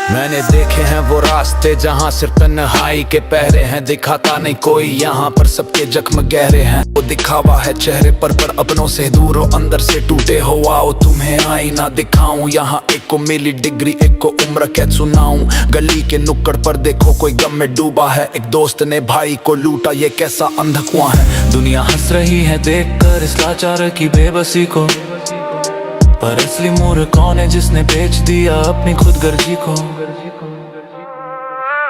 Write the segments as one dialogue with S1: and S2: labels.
S1: मैंने देखे हैं वो रास्ते जहाँ सिर्फ तन्हाई के पहरे हैं, दिखाता नहीं कोई यहाँ पर सबके जख्म गहरे हैं। वो दिखावा है चेहरे पर अपनों से दूर हो, अंदर से टूटे हो। आओ तुम्हें आईना दिखाऊं, यहाँ एक को मिली डिग्री, एक को उम्र कैद सुनाऊं। गली के नुक्कड़ पर देखो कोई गम में डूबा है, एक दोस्त ने भाई को लूटा, ये कैसा अंधा कुआं है।
S2: दुनिया हंस रही है देखकर इस लाचार की बेबसी को, पर असली मूर्ख कौन है जिसने बेच दिया अपनी खुदगर्जी को।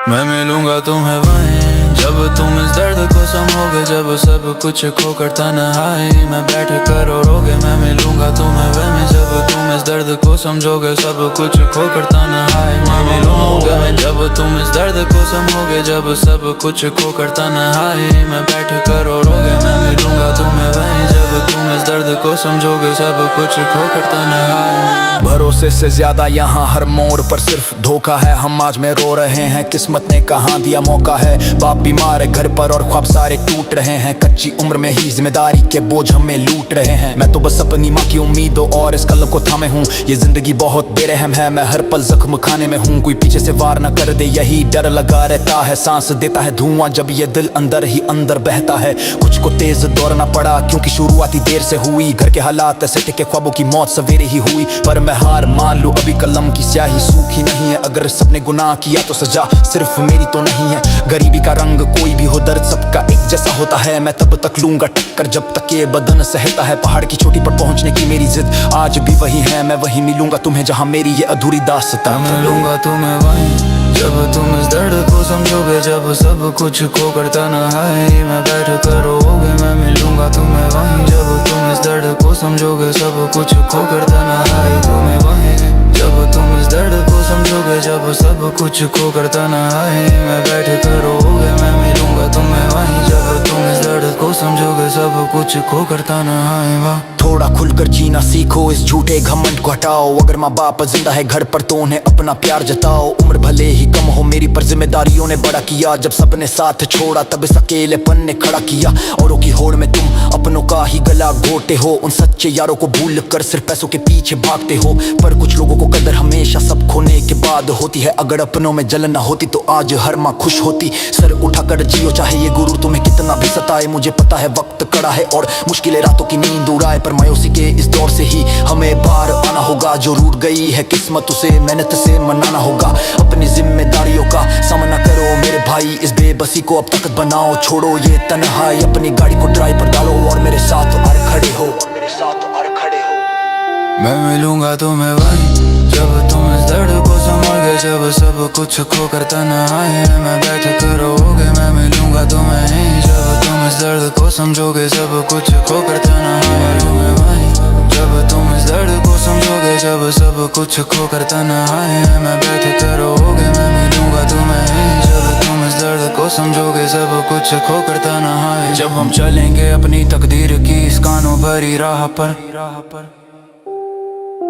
S2: मैं मिलूंगा तुम्हें वहीं जब तुम इस दर्द को समझोगे, जब सब कुछ खोकर तन्हाई में बैठ कर रोगे। मैं मिलूंगा तुम्हें वहीं जब तुम इस दर्द को समझोगे, सब कुछ खोकर तन्हाई में मिलूंगा मैं। जब तुम इस दर्द को समझोगे, जब सब कुछ खोकर तन्हाई में बैठ कर रोगे। मैं मिलूंगा तुम्हें वहीं जब तुम इस दर्द को समझोगे, सब कुछ खोकर तन्हाई।
S1: भरोसे से ज्यादा यहाँ हर मोड़ पर सिर्फ धोखा है, हम आज में रो रहे हैं, किस्मत ने कहाँ दिया मौका है। बाप बीमार है घर पर और ख्वाब सारे टूट रहे हैं, कच्ची उम्र में ही जिम्मेदारी के बोझ हमें लूट रहे हैं। मैं तो बस अपनी माँ की उम्मीदों और इस कलम को थामे हूँ, ये जिंदगी बहुत बेरहम है, मैं हर पल जख्म खाने में हूँ। कोई पीछे से वार न कर दे यही डर लगा रहता है, सांस देता है धुआं जब ये दिल अंदर ही अंदर बहता है। कुछ को तेज दौड़ना पड़ा क्योंकि शुरुआती देर से हुई, घर के हालात ऐसे थे कि ख्वाबों की मौत सवेरे ही हुई। पर मैं हार मान लूं, अभी कलम की स्याही सूखी नहीं है, अगर सबने गुनाह किया तो सजा सिर्फ मेरी तो नहीं है। गरीबी का रंग कोई भी हो, दर्द सबका एक जैसा होता है, मैं तब तक लूंगा टक्कर जब तक ये बदन सहता है। पहाड़ की चोटी पर पहुंचने की मेरी जिद आज भी वही है, मैं वही मिलूंगा तुम्हें जहां मेरी ये अधूरी दास्तां।
S2: मिलूंगा तुम्हें वहीं जब तुम इस दर्द को समझोगे, जब सब कुछ खोकर तन्हाई में बैठ कर रोगे। मैं मिलूंगा तुम्हें वहीं जब तुम इस दर्द को समझोगे, सब कुछ खोकर तन्हाई तुम्हें वहीं जब तुम इस दर्द को समझोगे, जब सब कुछ खोकर तन्हाई में बैठ कर रोगे। मैं मिलूंगा तुम्हें वहीं जब तुम इस दर्द को समझोगे, सब कुछ खोकर तन्हाई में।
S1: थोड़ा खुलकर जीना सीखो, इस झूठे घमंड को हटाओ, अगर माँ बाप जिंदा है घर पर तो उन्हें अपना प्यार जताओ। उम्र भले ही कम हो मेरी पर जिम्मेदारियों ने बड़ा किया, जब सबने साथ छोड़ा तब इस अकेलेपन ने खड़ा किया। औरों की होड़ में तुम अपनों का ही गला घोटे हो, उन सच्चे यारों को भूल कर सिर्फ पैसों के पीछे भागते हो। पर कुछ लोगों को कदर हमेशा सब खोने के बाद होती है, अगर अपनों में जलन न होती तो आज हर माँ खुश होती। सर उठाकर जियो चाहे ये गुरूर तुम्हें कितना भी सताए, मुझे पता है वक्त कड़ा है और मुश्किलें रातों की नींद उड़ाए। पर मायूसी के इस दौर से ही हमें बाहर आना होगा, जो रूठ गई है किस्मत उसे मेहनत से मनाना होगा। अपनी जिम्मेदारियों का सामना करो मेरे भाई, इस बेबसी को अब ताकत बनाओ, छोड़ो ये तन्हाई। अपनी गाड़ी को ड्राइव पर डालो और मेरे साथ आर खड़े हो, मेरे साथ आर खड़े हो।
S2: मैं मिलूंगा तुम्हें वहीं जब तुम इस दर्द को समझोगे, जब सब कुछ खोकर तन्हाई में बैठ कर रोगे। मैं मिलूंगा तुम्हें जब तुम इस दर्द को समझोगे, सब कुछ खोकर तन्हाई में वहीं जब तुम इस दर्द को समझोगे, जब सब कुछ खोकर तन्हाई में बैठ कर रोगे। मैं मिलूंगा तुम्हें जब तुम इस दर्द को समझोगे, सब कुछ खोकर तन्हाई। जब हम चलेंगे अपनी तकदीर की इस कानों भरी राह पर,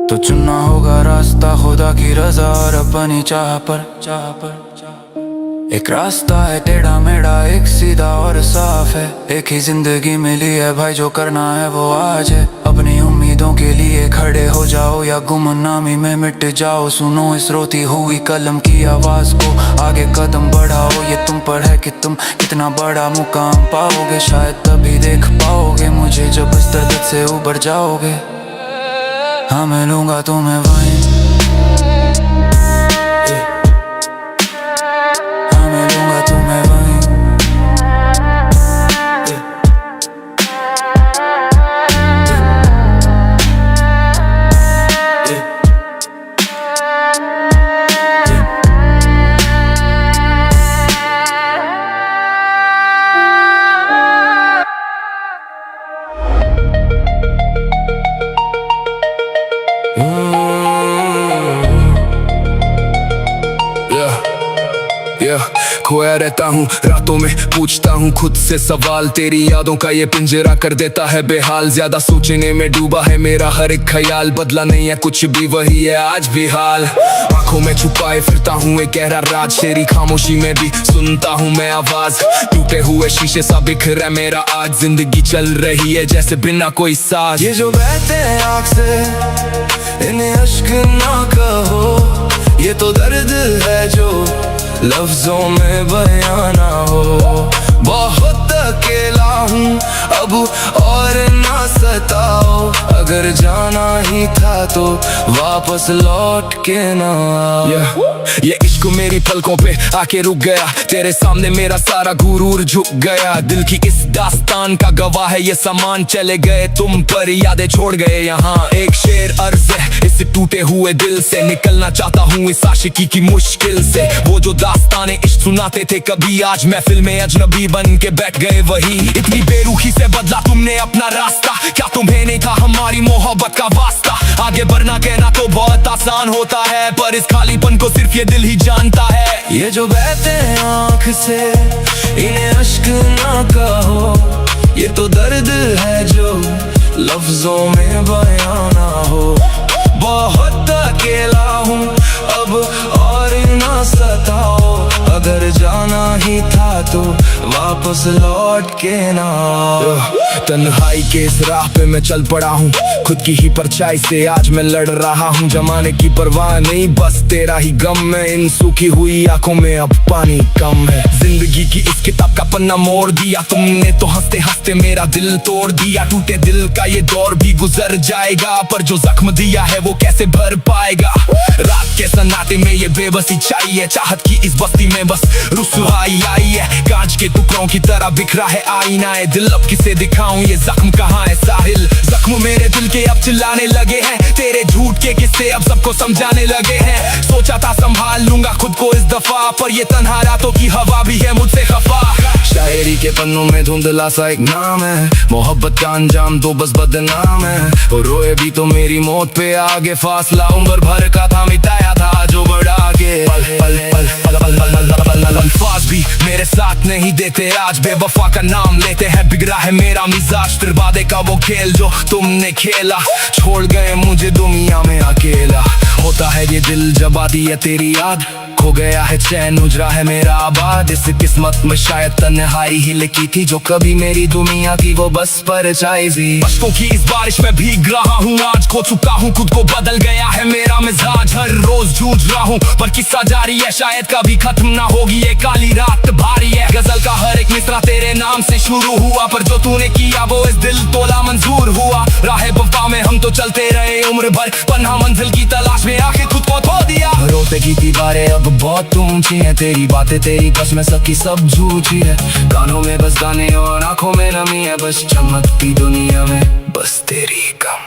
S2: तो चुनना होगा रास्ता खुदा की रजा और अपनी चाह पर। एक रास्ता है टेढ़ा मेढ़ा, एक सीधा और साफ है, एक ही जिंदगी मिली है भाई, जो करना है वो आज है। अपनी उम्मीदों के लिए खड़े हो जाओ या गुमनामी में मिट जाओ। सुनो इस रोती हुई कलम की आवाज को, आगे कदम बढ़ाओ, ये तुम पर है कि तुम कितना बड़ा मुकाम पाओगे। शायद तभी देख पाओगे मुझे जब इस दर्द से उबर जाओगे। हाँ मिलूंगा तुम्हें वहीं, हाँ मिलूंगा तुम्हें वहीं।
S3: सोचता रहता हूँ रातों में, पूछता हूँ खुद से सवाल। तेरी यादों का ये पिंजरा कर देता है बेहाल। ज्यादा सोचने में डूबा है मेरा हर एक ख्याल, बदला नहीं है कुछ भी, वही है आज भी हाल। आंखों में छुपाए फिरता हूँ एक गहरा राज, तेरी खामोशी में भी सुनता हूँ मैं आवाज। टूटे हुए शीशे सा बिखरा है मेरा आज, जिंदगी चल रही है जैसे बिना कोई साज।
S2: ये जो बहते हैं आँख से इन्हें अश्क ना कहो, ये तो दर्द है जो लफ्जों में बयां ना हो। बहुत अकेला हूँ अब और ना सताओ, अगर जाना ही था तो वापस लौट के ना आओ।
S3: ये इश्क मेरी पलकों पे आके रुक गया, तेरे सामने मेरा सारा गुरूर झुक गया। दिल की इस दास्तान का गवाह है ये सामान, चले गए तुम पर यादें छोड़ गए यहाँ। एक शेर अर्ज है इस टूटे हुए दिल से, निकलना चाहता हूँ इस आशिकी की मुश्किल से। वो जो दास्ताने इश्क सुनाते थे कभी, आज महफिल में अजनबी बन के बैठ गए वही। इतनी बेरुखी से बदला तुमने अपना रास्ता, क्या तुम्हें नहीं था हमारी मोहब्बत का वास्ता। आगे बढ़ना कहना तो बहुत आसान होता है, पर इस खालीपन को सिर्फ ये दिल ही जानता है।
S2: ये जो बहते हैं आँख से इन्हें अश्क ना कहो, ये तो दर्द है जो लफ्जों में बयां ना हो। बहुत अकेला हूँ अब और ना सताओ, अगर जाना ही था तो वापस लौट के ना आओ।
S3: तन्हाई के इस राह पे मैं चल पड़ा हूँ, खुद की ही परछाई से आज मैं लड़ रहा हूँ। जमाने की परवाह नहीं, बस तेरा ही गम है। इन सूखी हुई आंखों में अब पानी कम है। जिंदगी की इस किताब का पन्ना मोड़ दिया तुमने, तो हंसते हंसते मेरा दिल तोड़ दिया। टूटे दिल का ये दौर भी गुजर जाएगा, पर जो जख्म दिया है वो कैसे भर पाएगा। रात के सन्नाटे में ये बेबसी छाई है, चाहत की इस बस्ती में बस रुसवाई आई है। कांच के टुकड़ों की तरह बिखरा है आईना है दिल, अब किसे दिखाऊं ये जख्म कहाँ है साहिल। जख्म मेरे दिल के अब चिल्लाने लगे हैं, तेरे झूठ के किस्से अब सबको समझाने लगे हैं। सोचा था संभाल लूंगा खुद को इस दफा, पर ये तन्हा रातों की हवा भी है मुझसे खफा।
S2: शायरी के पन्नों में धुंधला सा एक नाम है, मोहब्बत का अंजाम तो बस बदनाम है। और रोए भी तो मेरी मौत पे आगे, फासला उम्र भर का था मिटाया था जो बढ़ा के। अल्फाज भी मेरे साथ नहीं देते आज, बेवफा का नाम लेते हैं। बिगड़ा है मेरा मिजाज, तिरबादे का वो खेल जो तुमने खेला। छोड़ गए मुझे दुनिया में अकेला, होता है ये दिल जब आती है तेरी याद। खो गया है चैन, उजरा है मेरा आबाद। इस किस्मत में शायद तन्हाई ही लिखी थी, जो कभी मेरी दुनिया की वो बस परछाई थी।
S3: अश्कों की इस बारिश में भीग रहा हूँ आज, खो चुका हूँ खुद को, बदल गया है मेरा मिजाज। हर रोज जूझ रहा हूँ पर किस्सा जारी है, शायद कभी खत्म ना होगी ये काली रात भारी है। गजल का हर एक मिसरा तेरे नाम से शुरू हुआ, पर जो तूने किया वो इस दिल तोला मंजूर हुआ। राह वफा में हम तो चलते रहे उम्र भर, पन्हा मंजिल की तलाश में आखिर खुद को खो दिया।
S2: रोते की दीवारें अब बहुत ऊंची है, तेरी बातें तेरी कसमें सबकी सब झूठी है। कानों में बस गाने और आंखों में नमी है, बस चमकती दुनिया में बस तेरी कम।